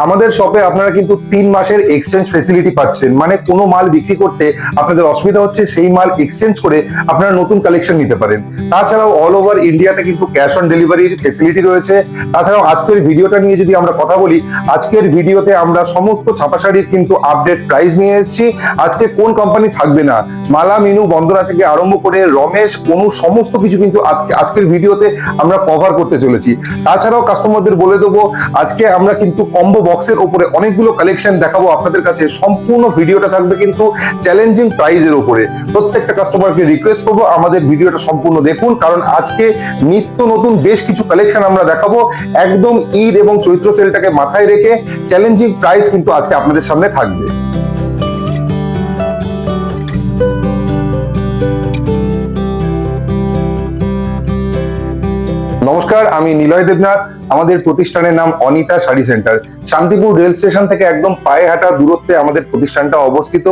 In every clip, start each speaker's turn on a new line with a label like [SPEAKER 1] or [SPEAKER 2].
[SPEAKER 1] আমাদের শপে আপনারা কিন্তু 3 মাসের এক্সচেঞ্জ ফেসিলিটি পাচ্ছেন। মানে কোনো মাল বিক্রি করতে আপনাদের অসুবিধা হচ্ছে, সেই মাল এক্সচেঞ্জ করে আপনারা নতুন কালেকশন নিতে পারেন। তাছাড়াও অল ওভার ইন্ডিয়াতে কিন্তু ক্যাশ অন ডেলিভারির ফেসিলিটি রয়েছে। তাছাড়াও আজকের ভিডিওটা নিয়ে যদি আমরা কথা বলি, আজকের ভিডিওতে আমরা সমস্ত ছাপা শাড়ির কিন্তু আপডেট প্রাইস নিয়ে এসেছি। আজকে কোন কোম্পানি থাকবে না, মালা, মিনু, বন্দনা থেকে আরম্ভ করে রমেশ, অনু, সমস্ত কিছু কিন্তু আজকের ভিডিওতে আমরা কভার করতে চলেছি। তাছাড়াও কাস্টমারদের বলে দেবো, আজকে আমরা কিন্তু কম্বো বক্সের উপরে অনেকগুলো কালেকশন দেখাবো আপনাদের কাছে। সম্পূর্ণ ভিডিওটা থাকবে কিন্তু চ্যালেঞ্জিং প্রাইজের উপরে। প্রত্যেকটা কাস্টমারকে রিকোয়েস্ট করবো আমাদের ভিডিওটা সম্পূর্ণ দেখুন, কারণ আজকে নিত্য নতুন বেশ কিছু কালেকশন আমরা দেখাবো। একদম ঈদ এবং চৈত্র সেলটাকে মাথায় রেখে চ্যালেঞ্জিং প্রাইস কিন্তু আজকে আপনাদের সামনে থাকবে। নমস্কার, আমি নিলয় দেবনাথ। আমাদের প্রতিষ্ঠানের নাম Anita sari centre. Shantipur rail station থেকে একদম পায়ে হাঁটা দূরত্বে আমাদের প্রতিষ্ঠানটা অবস্থিত।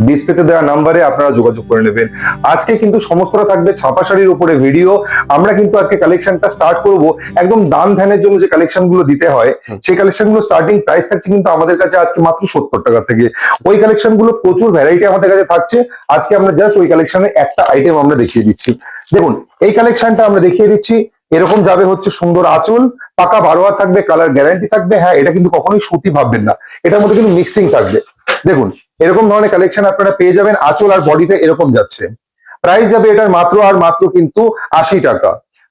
[SPEAKER 1] ডিসপ্লেতে দেওয়া নাম্বারে আপনারা যোগাযোগ করে নেবেন। আজকে কিন্তু সমস্তটা থাকবে ছাপা শাড়ির উপরে ভিডিও। আমরা কিন্তু আজকে কালেকশনটা স্টার্ট করব একদম দান ধ্যানের জন্য যে কালেকশন গুলো দিতে হয়, সেই কালেকশন গুলো স্টার্টিং প্রাইস থাকছে কিন্তু আমাদের কাছে আজকে মাত্র 70 টাকা থেকে। ওই কালেকশন গুলো প্রচুর ভ্যারাইটি আমাদের কাছে থাকছে। আজকে আমরা জাস্ট ওই কালেকশনের একটা আইটেম আমরা দেখিয়ে দিচ্ছি। দেখুন, এই কালেকশনটা আমরা দেখিয়ে দিচ্ছি। এরকম যাবে হচ্ছে সুন্দর আঁচল, পাকা 12 হাত থাকবে, কালার গ্যারান্টি থাকবে। হ্যাঁ, এটা কিন্তু কখনোই সুতি ভাববেন না, এটার মধ্যে কিন্তু মিক্সিং থাকবে। দেখুন, এরকম ধরনের কালেকশন আপনারা পেয়ে যাবেন। আঁচল আর বডিটা এরকম যাচ্ছে। প্রাইস যাবে এটার মাত্র আর মাত্র কিন্তু 80 টাকা।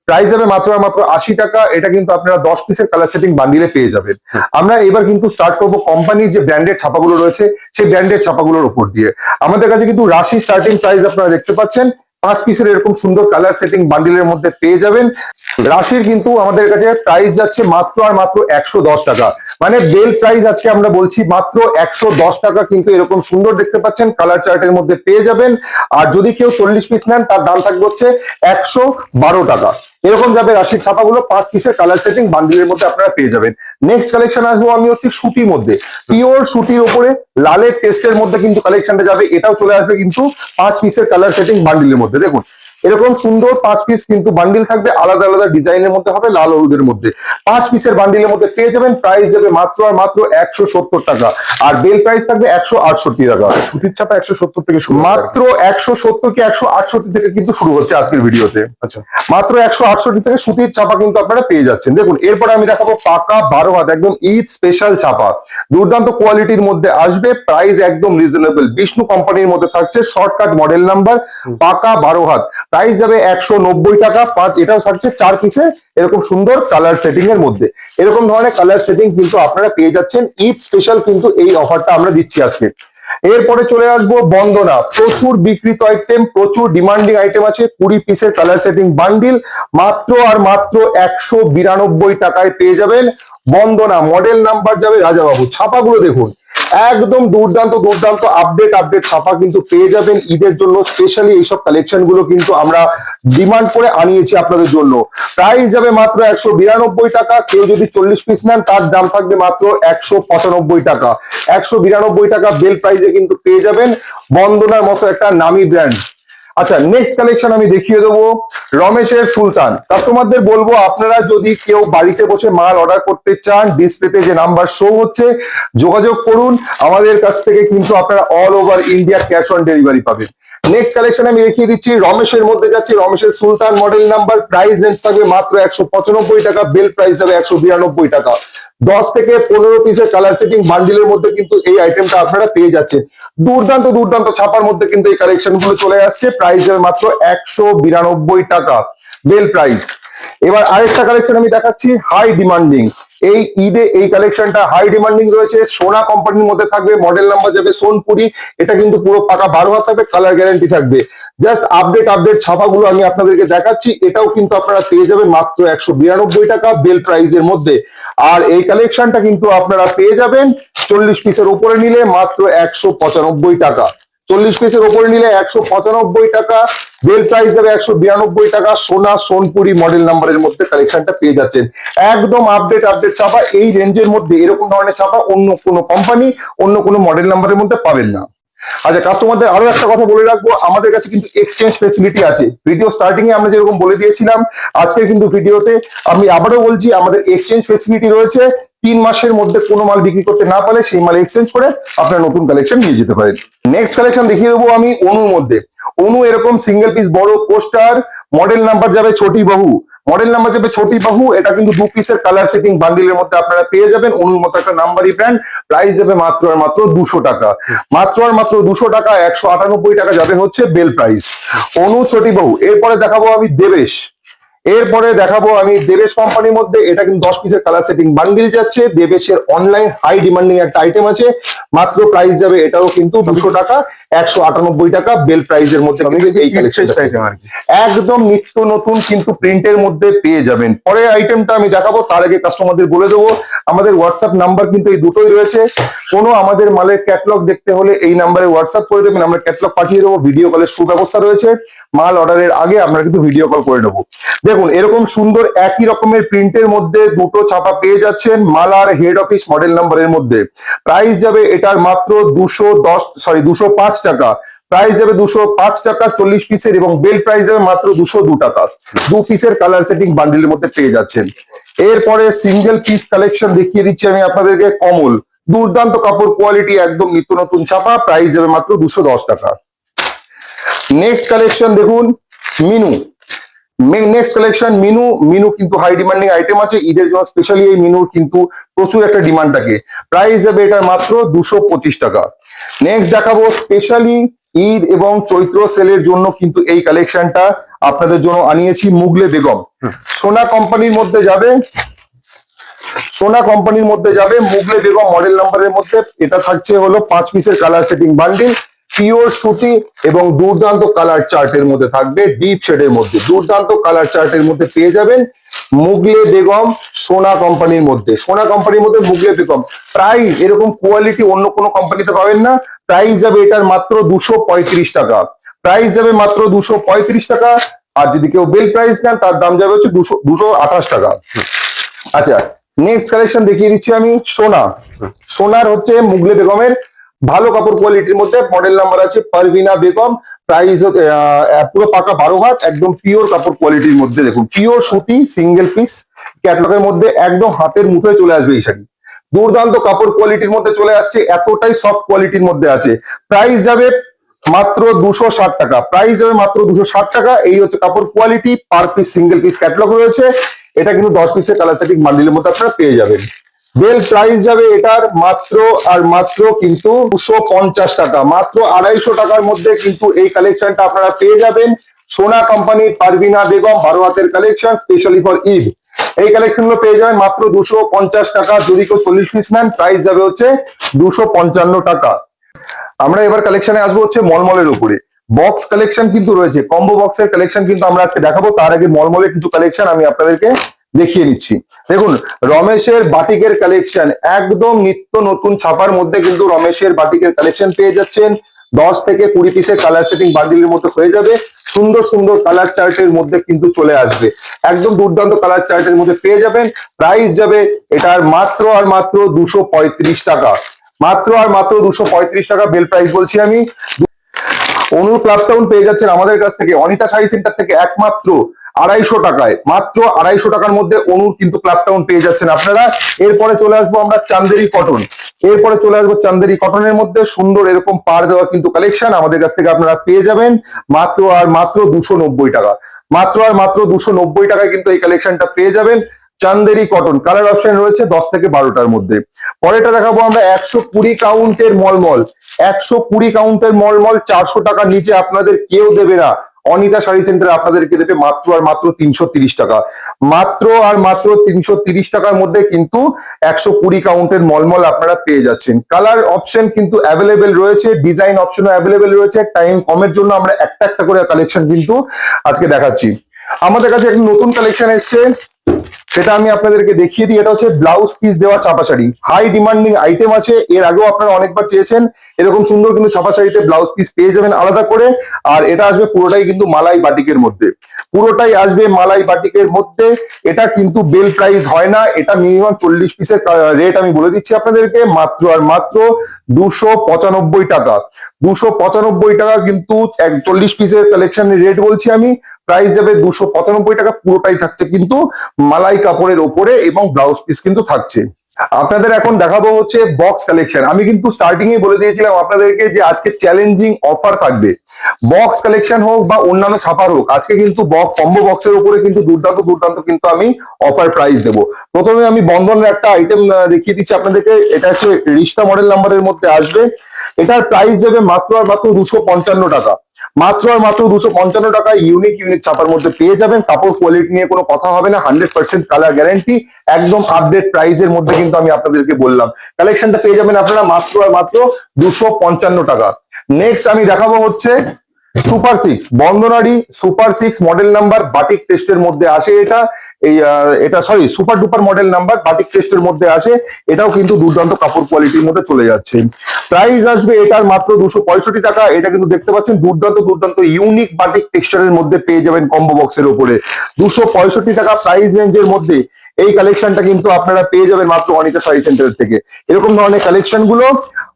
[SPEAKER 1] প্রাইস যাবে মাত্র আর মাত্র 80 টাকা। এটা কিন্তু আপনারা 10 পিসের কালার সেটিং বান্ডিলে পেয়ে যাবেন। আমরা এবার কিন্তু স্টার্ট করব কোম্পানির যে ব্র্যান্ডেড ছাপাগুলো রয়েছে, সেই ব্র্যান্ডেড ছাপাগুলোর উপর দিয়ে। আমাদের কাছে কিন্তু রাশি স্টার্টিং প্রাইস আপনারা দেখতে পাচ্ছেন। 5 পিসের এরকম সুন্দর কালার সেটিং বান্ডিলের মধ্যে পেয়ে যাবেন। রাশির কিন্তু আমাদের কাছে প্রাইস যাচ্ছে মাত্র আর মাত্র 110 টাকা। মানে বেল প্রাইস আজকে আমরা বলছি মাত্র 110 টাকা। কিন্তু এরকম সুন্দর দেখতে পাচ্ছেন কালার চার্টের মধ্যে পেয়ে যাবেন। আর যদি কেউ 40 পিস নেন, তার দাম থাকবে হচ্ছে 112 টাকা। এরকম যাবে রাশির ছাপাগুলো 5 পিসের কালার সেটিং বান্ডিলের মধ্যে আপনারা পেয়ে যাবেন। নেক্সট কালেকশন আসবো আমি হচ্ছে সুতির মধ্যে, পিওর সুতির উপরে লালের টেস্টের মধ্যে কিন্তু কালেকশনটা যাবে। এটাও চলে আসবে কিন্তু 5 পিসের কালার সেটিং বান্ডিলের মধ্যে। দেখুন, এরকম সুন্দর 5 পিস কিন্তু বান্ডিল থাকবে, আলাদা আলাদা ডিজাইনের মধ্যে হবে, লাল হলুদের মধ্যে 5 পিসের বান্ডিলের মধ্যে পেয়ে যাবেন। প্রাইস যাবে মাত্র আর মাত্র 170 টাকা। আর বেল প্রাইস থাকবে 168 টাকা।
[SPEAKER 2] সুতির ছাপা 170 থেকে শুরু,
[SPEAKER 1] মাত্র 170 কি 168 থেকে কিন্তু শুরু হচ্ছে আজকের ভিডিওতে।
[SPEAKER 2] আচ্ছা,
[SPEAKER 1] মাত্র 168 থেকে সুতির ছাপা কিন্তু আপনারা পেয়ে যাচ্ছেন। দেখুন, এরপরে আমি দেখাবো পাকা 12 হাত একদম ঈদ স্পেশাল ছাপা, দুর্দান্ত কোয়ালিটির মধ্যে আসবে। প্রাইস একদম রিজনেবল, বিষ্ণু কোম্পানির মধ্যে থাকছে, শর্টকাট মডেল নাম্বার, পাকা 12 হাত। প্রাইস যাবে 190 টাকা। এটাও থাকছে 4 পিসের এরকম সুন্দর কালার সেটিং এর মধ্যে। এরকম ধরনের কালার সেটিং কিন্তু আপনারা পেয়ে যাচ্ছেন। ঈদ স্পেশাল কিন্তু এই অফারটা আমরা দিচ্ছি আজকে। এরপরে চলে আসবো বন্দনা, প্রচুর বিক্রিত আইটেম, প্রচুর ডিমান্ডিং আইটেম আছে। 20 পিসের কালার সেটিং বান্ডিল মাত্র আর মাত্র 192 টাকায় পেয়ে যাবেন। বন্দনা মডেল নাম্বার যাবে রাজাবাবু। ছাপাগুলো দেখুন, একদম দুর্দান্ত দুর্দান্ত আপডেট ছাপা কিন্তু পেয়ে যাবেন ঈদের জন্য। স্পেশালি এইসব কালেকশন গুলো কিন্তু আমরা ডিমান্ড করে আনিয়েছি আপনাদের জন্য। প্রাইস যাবে মাত্র 192 টাকা। কেউ যদি 40 পিস নেন, তার দাম থাকবে মাত্র 195 টাকা। 192 টাকা বেল প্রাইসে কিন্তু পেয়ে যাবেন বন্দনার মতো একটা নামি ব্র্যান্ড। আচ্ছা, নেক্সট কালেকশন আমি দেখিয়ে দেবো রমেশের সুলতান। কাস্টমারদের বলবো, আপনারা যদি কেউ বাড়িতে বসে মাল অর্ডার করতে চান, ডিসপ্লেতে যে নাম্বার শো হচ্ছে যোগাযোগ করুন। আমাদের কাছ থেকে কিন্তু আপনারা all over India cash on delivery পাবেন। নেক্সট কালেকশন আমি দেখিয়ে দিচ্ছি রমেশের মধ্যে যাচ্ছি, রমেশের সুলতান মডেল নাম্বার। প্রাইস রেঞ্জ থাকবে মাত্র 195 টাকা। বেল প্রাইস যাবে 192 টাকা। 10 থেকে 15 পিসের কালার সেটিং বান্ডিলের মধ্যে কিন্তু এই আইটেমটা আপনারা পেয়ে যাচ্ছেন। দুর্দান্ত দুর্দান্ত ছাপার মধ্যে কিন্তু এই কালেকশন গুলো চলে আসছে। প্রাইস যাবে মাত্র 192 টাকা বেল প্রাইস। এবার আরেকটা কালেকশন আমি দেখাচ্ছি হাই ডিমান্ডিং। এই ঈদে এই কালেকশনটা হাই ডিমান্ডিং রয়েছে, সোনা কোম্পানির মধ্যে থাকবে, মডেল নাম্বার যাবে সোনপুরি। এটা কিন্তু পুরো পাকা 12 হাত থাকবে, কালার গ্যারান্টি থাকবে। জাস্ট আপডেট ছাপাগুলো আমি আপনাদেরকে দেখাচ্ছি। এটাও কিন্তু আপনারা পেয়ে যাবেন মাত্র 192 টাকা বেল প্রাইসের মধ্যে। আর এই কালেকশনটা কিন্তু আপনারা পেয়ে যাবেন 40 পিসের উপরে নিলে মাত্র 195 টাকা। 40 পিসের উপরে নিলে 195 টাকা। বেল প্রাইস যাবে 192 টাকা। সোনা সোনপুরি মডেল নাম্বারের মধ্যে কালেকশনটা পেয়ে যাচ্ছেন। একদম আপডেট ছাপা। এই রেঞ্জের মধ্যে এরকম ধরনের ছাপা অন্য কোনো কোম্পানি, অন্য কোনো মডেল নাম্বারের মধ্যে পাবেন না। আচ্ছা, কাস্টমারদের আরো একটা কথা বলে রাখবো, আমাদের কাছে কিন্তু এক্সচেঞ্জ ফেসিলিটি আছে। ভিডিও স্টার্টিং এ আমরা যেরকম বলে দিয়েছিলাম, আজকের কিন্তু ভিডিওতে আমি আবারও বলছি, আমাদের এক্সচেঞ্জ ফেসিলিটি রয়েছে। 3 মাসের মধ্যে কোনো মাল বিক্রি করতে না পারলে সেই মাল এক্সচেঞ্জ করে আপনার নতুন কালেকশন নিয়ে যেতে পারেন। নেক্সট কালেকশন দেখিয়ে দেবো আমি অনুর মধ্যে। অনু এরকম সিঙ্গেল পিস বড় পোস্টার, মডেল নাম্বার যাবে ছোটি বাহু, মডেল নাম্বার যাবে ছোটি বাহু। এটা কিন্তু 2 পিসের কালার সেটিং বান্ডিলের মধ্যে আপনারা পেয়ে যাবেন। অনুর মতো একটা নাম্বারি ব্র্যান্ড, প্রাইস যাবে মাত্র আর মাত্র 200 টাকা। মাত্র আর মাত্র 200 টাকা, 198 টাকা যাবে হচ্ছে বেল প্রাইস। অনু ছোটি বাহু। এরপরে দেখাবো আমি দেবেশ। এরপরে দেখাবো আমি দেবেশ কোম্পানির মধ্যে, এটা কিন্তু 10 পিসের কালার সেটিং বান্ডিল যাচ্ছে। দেবেশের অনলাইন হাই ডিমান্ডিং একটা আইটেম আছে, মাত্র প্রাইস যাবে এটাও কিন্তু 200 টাকা, 198 টাকা বেল প্রাইসের মধ্যে কিন্তু এই কালেকশনটা একদম নিত্য নতুন কিন্তু প্রিন্টের মধ্যে পেয়ে যাবেন। পরের আইটেমটা আমি দেখাবো, তার আগে কাস্টমারদের বলে দেবো আমাদের হোয়াটসঅ্যাপ নাম্বার কিন্তু এই দুটোই রয়েছে। কোনো আমাদের মালের ক্যাটলগ দেখতে হলে এই নাম্বারে হোয়াটসঅ্যাপ করে দেবেন, আমরা ক্যাটলগ পাঠিয়ে দেবো। ভিডিও কলের সুব্যবস্থা রয়েছে, মাল অর্ডারের আগে আমরা কিন্তু ভিডিও কল করে নেবো। দেখুন এরকম সুন্দর একই রকমের প্রিন্টের মধ্যে দুটো ছাপা পেয়ে যাচ্ছেন মালার হেড অফিস মডেল নাম্বারের মধ্যে। প্রাইস যাবে এটার মাত্র 205 টাকা। প্রাইস যাবে 205 টাকা 40 পিসের, এবং বেল প্রাইস যাবে মাত্র 202 টাকা। 2 পিসের কালার সেটিং বান্ডিলের মধ্যে পেয়ে যাচ্ছেন। এরপরে সিঙ্গেল পিস কালেকশন দেখিয়ে দিচ্ছি আমি আপনাদেরকে। কমল, দুর্দান্ত কাপড় কোয়ালিটি, একদম নিত্য নতুন ছাপা, প্রাইস যাবে মাত্র 210 টাকা। নেক্সট কালেকশন দেখুন মিনু। Next collection Minu. মিনু কিন্তু হাই ডিমান্ডিং আইটেম আছে, ঈদের জন্য স্পেশালি এই মিনুর কিন্তু প্রচুর একটা ডিমান্ড থাকে। প্রাইস যাবে এটার মাত্র 225 টাকা। নেক্সট দেখাবো স্পেশালি ঈদ এবং চৈত্র সেলের জন্য কিন্তু এই কালেকশনটা আপনাদের জন্য আনিয়েছি। মুগলে বেগম সোনা কোম্পানির মধ্যে যাবে, সোনা কোম্পানির মধ্যে যাবে মুগলে বেগম মডেল নাম্বারের মধ্যে। এটা থাকছে হলো 5 পিসের কালার সেটিং বান্ডিল, পিওর সুতি এবং দুর্দান্ত কালার চার্টের মধ্যে থাকবে, ডিপ শেডের মধ্যে দুর্দান্ত কালার চার্টের মধ্যে পেয়ে যাবেন মুগলে বেগম সোনা কোম্পানির মধ্যে। সোনা কোম্পানির মধ্যে মুগলে বেগম, প্রাইস এরকম কোয়ালিটি অন্য কোনো কোম্পানিতে পাবেন না। প্রাইস যাবে এটার মাত্র 235 টাকা। প্রাইস যাবে মাত্র 235 টাকা। আর যদি কেউ বেল প্রাইস নেন তার দাম যাবে হচ্ছে 228 টাকা। আচ্ছা, নেক্সট কালেকশন দেখিয়ে দিচ্ছি আমি সোনা। সোনার হচ্ছে মুগলে বেগমের ভালো কাপড় কোয়ালিটির মধ্যে, মডেল নাম্বার আছে পারভিনা বেগম। প্রাইস পুরো পাকা 12 হাত, একদম পিওর কাপড় কোয়ালিটির মধ্যে। দেখুন পিওর সুতি সিঙ্গেল পিস ক্যাটলগের মধ্যে, একদম হাতের মুঠোয় চলে আসবে এই শাড়ি। দুর্দান্ত কাপড় কোয়ালিটির মধ্যে চলে আসছে, এতটাই সফট কোয়ালিটির মধ্যে আছে। প্রাইস যাবে মাত্র 260 টাকা। প্রাইস যাবে মাত্র 260 টাকা। এই হচ্ছে কাপড় quality, per piece single piece catalogue রয়েছে। এটা কিন্তু 10 পিসের কালার সেটিং বান্ডিলের মধ্যে আপনারা পেয়ে যাবেন। বেল প্রাইস যাবে এটার মাত্র আর মাত্র কিন্তু 250 টাকা। মাত্র 250 টাকার মধ্যে কিন্তু এই কালেকশনটা আপনারা পেয়ে যাবেন। সোনা কোম্পানির পারভিনা বেগম 12 হাতের কালেকশন স্পেশালি ফর ঈদ। এই কালেকশন গুলো পেয়ে যাবেন মাত্র 250 টাকা। যদি কেউ 40 পিস নেন প্রাইস যাবে হচ্ছে 255 টাকা। আমরা এবার কালেকশনে আসবো হচ্ছে মলমলের উপরে। বক্স কালেকশন কিন্তু রয়েছে, কম্বো বক্সের কালেকশন কিন্তু আমরা আজকে দেখাবো। তার আগে মলমলের কিছু কালেকশন আমি আপনাদেরকে দেখিয়ে নিচ্ছি। দেখুন রমেশের বাটিকের কালেকশন, একদম নিত্য নতুন ছাপার মধ্যে কিন্তু রমেশের বাটিকের কালেকশন পেয়ে যাচ্ছেন। 10 থেকে 20 পিসের কালার সেটিং বান্ডিলের মধ্যে হয়ে যাবে। সুন্দর সুন্দর কালার চার্টের মধ্যে কিন্তু চলে আসবে, একদম দুর্দান্ত কালার চার্টের মধ্যে পেয়ে যাবেন। প্রাইস যাবে এটার মাত্র আর মাত্র 235 টাকা। মাত্র আর মাত্র 235 টাকা বেল প্রাইস বলছি আমি। অনুর ক্লাবটাউন পেয়ে যাচ্ছেন আমাদের কাছ থেকে, অনিতা শাড়ি সেন্টার থেকে একমাত্র 250 টাকায়। মাত্র 250 টাকার মধ্যে অনুর কিন্তু ক্লাবটাউন পেয়ে যাচ্ছেন আপনারা। এরপরে চলে আসবো আমরা চান্দেরি কটন। এরপরে চলে আসবো চান্দেরি কটনের মধ্যে সুন্দর এরকম পার দেওয়া কিন্তু কালেকশন আমাদের কাছ থেকে আপনারা পেয়ে যাবেন মাত্র আর মাত্র 290 টাকা। মাত্র আর মাত্র 290 টাকায় কিন্তু এই কালেকশনটা পেয়ে যাবেন। চান্দেরি কটন কালার অপশন রয়েছে 10 থেকে 12টার মধ্যে। পরেরটা দেখাবো আমরা 120 কাউন্টের মলমল। 120 কাউন্টের মলমল 400 টাকার নিচে আপনাদের কেউ দেবে না। অনিতা শাড়ি সেন্টার আপনাদেরকে দেবে মাত্র আর মাত্র 330 টাকা। মাত্র আর মাত্র 330 টাকার মধ্যে কিন্তু 120 কাউন্টের মলমল আপনারা পেয়ে যাচ্ছেন। কালার অপশন কিন্তু অ্যাভেলেবেল রয়েছে, ডিজাইন অপশনও অ্যাভেলেবেল রয়েছে। টাইম কমের জন্য আমরা একটা একটা করে কালেকশন কিন্তু আজকে দেখাচ্ছি। আমাদের কাছে একটা নতুন কালেকশন এসছে সেটা আমি আপনাদেরকে দেখিয়ে দিই। এটা হচ্ছে ব্লাউজ পিস দেওয়া ছাপা শাড়ি, হাই ডিমান্ডিং আইটেম আছে, এর আগেও আপনারা অনেকবার চেয়েছেন। এরকম সুন্দর কিন্তু ছাপা শাড়িতে ব্লাউজ পিস পেয়ে যাবেন আলাদা করে। আর এটা আসবে পুরোটাই কিন্তু মালাই বাটিকের মধ্যে, পুরোটাই আসবে মালাই বাটিকের মধ্যে। এটা কিন্তু বেল প্রাইস হয় না, এটা মিনিমাম 40 পিসের রেট আমি বলে দিচ্ছি আপনাদেরকে, মাত্র আর মাত্র 295 টাকা। 295 টাকা কিন্তু 40 পিসের কালেকশনের রেট বলছি আমি। প্রাইস যাবে 295 টাকা, পুরোটাই থাকছে কিন্তু মালাই কাপড়ের ওপরে এবং ব্লাউজ পিস কিন্তু থাকছে। আপনাদের এখন দেখাবো হচ্ছে বক্স কালেকশন। আমি কিন্তু স্টার্টিং এ বলে দিয়েছিলাম আপনাদেরকে যে আজকে চ্যালেঞ্জিং অফার থাকবে, বক্স কালেকশন হোক বা অন্যান্য ছাপার হোক, আজকে কিন্তু কম্বো বক্সের উপরে কিন্তু দুর্দান্ত দুর্দান্ত কিন্তু আমি অফার প্রাইস দেবো। প্রথমে আমি বন্ধনের একটা আইটেম দেখিয়ে দিচ্ছি আপনাদেরকে। এটা হচ্ছে রিশতা মডেল নাম্বারের মধ্যে আসবে। এটার প্রাইস যাবে মাত্র আর মাত্র 255 টাকা। মাত্র আর মাত্র 255 টাকা ইউনিক ইউনিক ছাপার মধ্যে পেয়ে যাবেন। কাপড় কোয়ালিটি নিয়ে কোনো কথা হবে না, 100% কালার গ্যারান্টি, একদম আপডেট প্রাইসের মধ্যে কিন্তু আমি আপনাদেরকে বললাম। কালেকশনটা পেয়ে যাবেন আপনারা মাত্র আর মাত্র 255 টাকা। নেক্সট আমি দেখাবো হচ্ছে সুপার সিক্স, বন্দনারি super six model number, batik টেস্টের মধ্যে আসে এটা। এটা sorry super duper model number, batik টেস্টের মধ্যে আসে। এটাও কিন্তু দুর্দান্ত কাপড় কোয়ালিটির মধ্যে চলে যাচ্ছে। প্রাইস আসবে এটার মাত্র 265 টাকা। এটা কিন্তু দেখতে পাচ্ছেন দুর্দান্ত দুর্দান্ত ইউনিক বাটিক টেক্সচারের মধ্যে পেয়ে যাবেন কম্বো বক্সের উপরে। 265 টাকা প্রাইস রেঞ্জের মধ্যে এই কালেকশনটা কিন্তু আপনারা পেয়ে যাবেন মাত্র অনিতা শাড়ি সেন্টার থেকে। এরকম ধরনের কালেকশন গুলো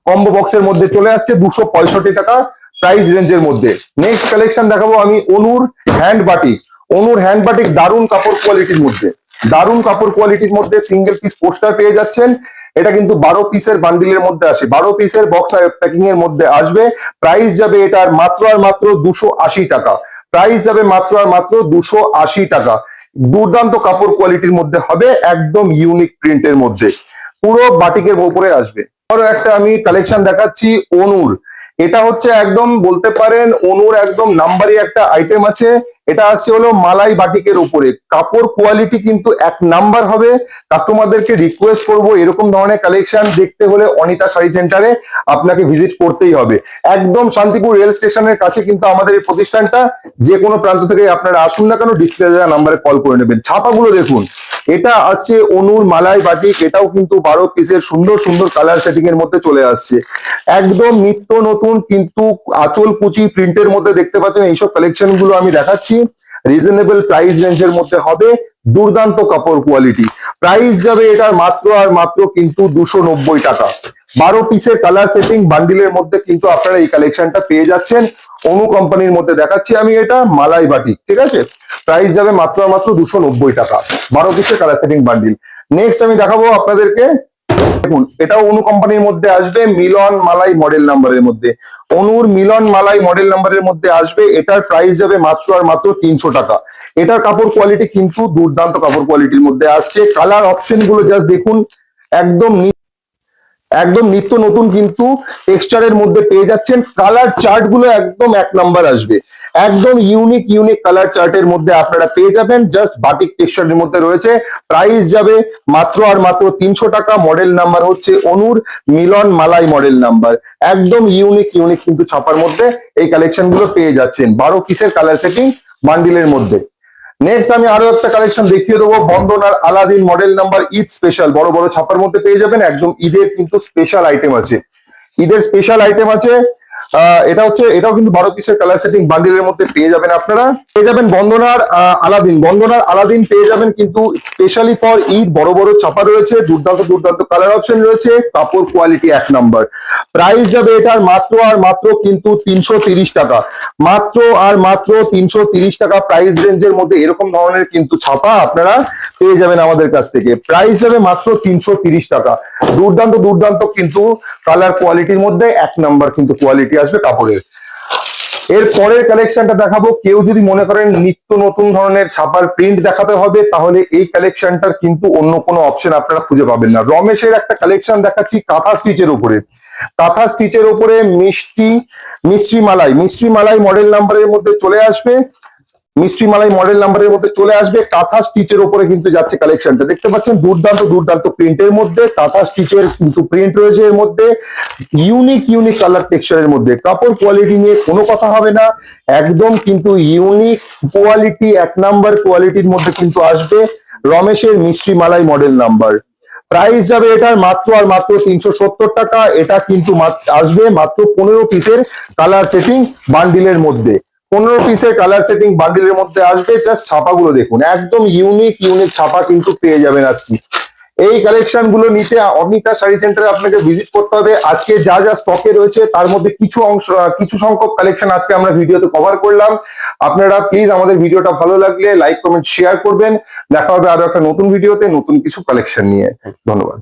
[SPEAKER 1] কম্বো বক্সের মধ্যে চলে আসছে 265 টাকা প্রাইস রেঞ্জের মধ্যে। নেক্সট কালেকশন দেখাবো আমি অনুর হ্যান্ড বাটিক। অনুর হ্যান্ড বাটিক দারুণ কাপড় কোয়ালিটির মধ্যে, দারুণ কাপড় কোয়ালিটির মধ্যে সিঙ্গেল পিস পোস্টার পেয়ে যাচ্ছেন। এটা কিন্তু 12 পিসের বান্ডিলের মধ্যে আসে, 12 পিসের বক্স প্যাকিং এর মধ্যে আসবে। প্রাইস যাবে এটার মাত্র আর মাত্র 280 টাকা। প্রাইস যাবে মাত্র আর মাত্র 280 টাকা। দুর্দান্ত কাপড় কোয়ালিটির মধ্যে হবে, একদম ইউনিক প্রিন্টের মধ্যে, পুরো বাটিকের উপরে আসবে। আরো একটা আমি কালেকশন দেখাচ্ছি অনুর। এটা হচ্ছে একদম বলতে পারেন অনুর একদম নাম্বারি একটা আইটেম আছে। এটা আসছে হলো মালাই বাটিকের উপরে, কাপড় কোয়ালিটি কিন্তু এক নাম্বার হবে। কাস্টমারদেরকে রিকোয়েস্ট করব এরকম ধরনের কালেকশন দেখতে হলে অনিতা শাড়ি সেন্টারে আপনাকে ভিজিট করতেই হবে। একদম শান্তিপুর রেল স্টেশনের কাছে কিন্তু আমাদের এই প্রতিষ্ঠানটা। যে কোনো প্রান্ত থেকে আপনারা আসুন না কেন, ডিসপ্লে দেওয়া নাম্বারে কল করে নেবেন। ছাপাগুলো দেখুন, এটা আসছে অনুর মালাই বাটিক, এটাও কিন্তু 12 পিসের সুন্দর সুন্দর কালার সেটিং এর মধ্যে চলে আসছে। একদম নিত্য নতুন কিন্তু আঁচল কুচি প্রিন্টের মধ্যে দেখতে পাচ্ছেন। এইসব কালেকশন গুলো আমি দেখাচ্ছি, রিজনেবল প্রাইস রেঞ্জের মধ্যে হবে, দুর্দান্ত কাপড় কোয়ালিটি। প্রাইস যাবে এটার মাত্র আর মাত্র কিন্তু 290 টাকা। 12 পিসের কালার সেটিং বান্ডিলের মধ্যে কিন্তু আপনারা এই কালেকশনটা পেয়ে যাচ্ছেন। অনু কোম্পানির মধ্যে দেখাচ্ছি আমি, এটা মালাই বাটিক, ঠিক আছে। প্রাইস যাবে মাত্র আর মাত্র 290 টাকা, 12 পিসের কালার সেটিং বান্ডিল। নেক্সট আমি দেখাবো আপনাদেরকে, দেখুন এটাও অনু কোম্পানির মধ্যে আসবে, মিলন মালাই মডেল নাম্বারের মধ্যে। অনুর মিলন মালাই মডেল নাম্বারের মধ্যে আসবে। এটার প্রাইস যাবে মাত্র আর মাত্র 300 টাকা। এটার কাপড় কোয়ালিটি কিন্তু দুর্দান্ত কাপড় কোয়ালিটির মধ্যে আসছে। কালার অপশন গুলো জাস্ট দেখুন, একদম একদম নিত্য নতুন কিন্তু টেক্সচারের মধ্যে পেয়ে যাচ্ছেন। কালার চার্ট গুলো একদম এক নাম্বার আসবে, একদম ইউনিক ইউনিক কালার চার্টের মধ্যে আপনারা পেয়ে যাবেন। জাস্ট বাটিক টেক্সচারের মধ্যে রয়েছে। প্রাইস যাবে মাত্র আর মাত্র 300 টাকা। মডেল নাম্বার হচ্ছে অনুর মিলন মালাই মডেল নাম্বার। একদম ইউনিক ইউনিক কিন্তু ছাপার মধ্যে এই কালেকশন গুলো পেয়ে যাচ্ছেন, 12 পিসের কালার সেটিং বান্ডিলের মধ্যে। নেক্সট আমি আরো একটা কালেকশন দেখিয়ে দেবো, বন্ধন আর Aladdin model number, Eid special, বড় বড় ছাপার মধ্যে পেয়ে যাবেন। একদম ঈদের কিন্তু স্পেশাল আইটেম আছে, ঈদের স্পেশাল আইটেম আছে। এটা হচ্ছে, এটাও কিন্তু 12 পিসের কালার সেটিং বান্ডিলের মধ্যে পেয়ে যাবেন আপনারা। পেয়ে যাবেন বন্দনার আলাদিন, বন্দনার আলাদিন পেয়ে যাবেন কিন্তু স্পেশালি ফর ঈদ। বড় বড় ছাপা রয়েছে, দুর্দান্ত দুর্দান্ত কালার অপশন রয়েছে, কাপড় কোয়ালিটি এক নাম্বার। প্রাইস যাবে এটার মাত্র আর মাত্র কিন্তু 330 টাকা। মাত্র আর মাত্র 330 টাকা প্রাইস রেঞ্জের মধ্যে এরকম ধরনের কিন্তু ছাপা আপনারা পেয়ে যাবেন আমাদের কাছ থেকে। প্রাইস যাবে মাত্র 330 টাকা। দুর্দান্ত দুর্দান্ত কিন্তু কালার কোয়ালিটির মধ্যে এক নাম্বার কিন্তু কোয়ালিটি আসবে কাপড়ের। এর পরের কালেকশনটা দেখাবো, কেউ যদি মনে করেন নিত্য নতুন ধরনের ছাপার প্রিন্ট দেখাতে হবে, তাহলে এই কালেকশনটার কিন্তু অন্য কোনো অপশন আপনারা খুঁজে পাবেন না। রমেশের একটা কালেকশন দেখাচ্ছি কাঁথা স্টিচের উপরে, কাঁথা স্টিচের উপরে মিষ্টি মালাই মডেল নাম্বারের মধ্যে চলে আসবে। মিষ্টি মালাই মডেল নাম্বারের মধ্যে চলে আসবে। কাঁথা স্টিচের উপরে কিন্তু যাচ্ছে কালেকশনটা, দেখতে পাচ্ছেন দুর্দান্ত দুর্দান্ত প্রিন্টের মধ্যে কাঁথা স্টিচের কিন্তু প্রিন্ট রয়েছে এর মধ্যে। ইউনিক ইউনিক কালার টেক্সচারের মধ্যে, কাপড় কোয়ালিটি নিয়ে কোনো কথা হবে না, একদম কিন্তু ইউনিক কোয়ালিটি, এক নাম্বার কোয়ালিটির মধ্যে কিন্তু আসবে। রমেশের মিষ্টি মালাই মডেল নাম্বার। প্রাইস যাবে এটার মাত্র আর মাত্র 370 টাকা। এটা কিন্তু আসবে মাত্র 15 পিসের কালার সেটিং বান্ডিলের মধ্যে। 15 পিসের কালার সেটিং বান্ডিলের মধ্যে আসবে। জাস্ট ছাপাগুলো দেখুন, একদম ইউনিক ছাপা কিন্তু পেয়ে যাবেন আজকে। এই কালেকশন গুলো নিতে অনিতা শাড়ি সেন্টারে আপনাকে ভিজিট করতে হবে। আজকে যা যা স্টকে রয়েছে তার মধ্যে কিছু সংখ্যক কালেকশন আজকে আমরা ভিডিওতে কভার করলাম। আপনারা প্লিজ আমাদের ভিডিওটা ভালো লাগলে লাইক কমেন্ট শেয়ার করবেন। দেখা হবে আরো একটা নতুন ভিডিওতে নতুন কিছু কালেকশন নিয়ে। ধন্যবাদ।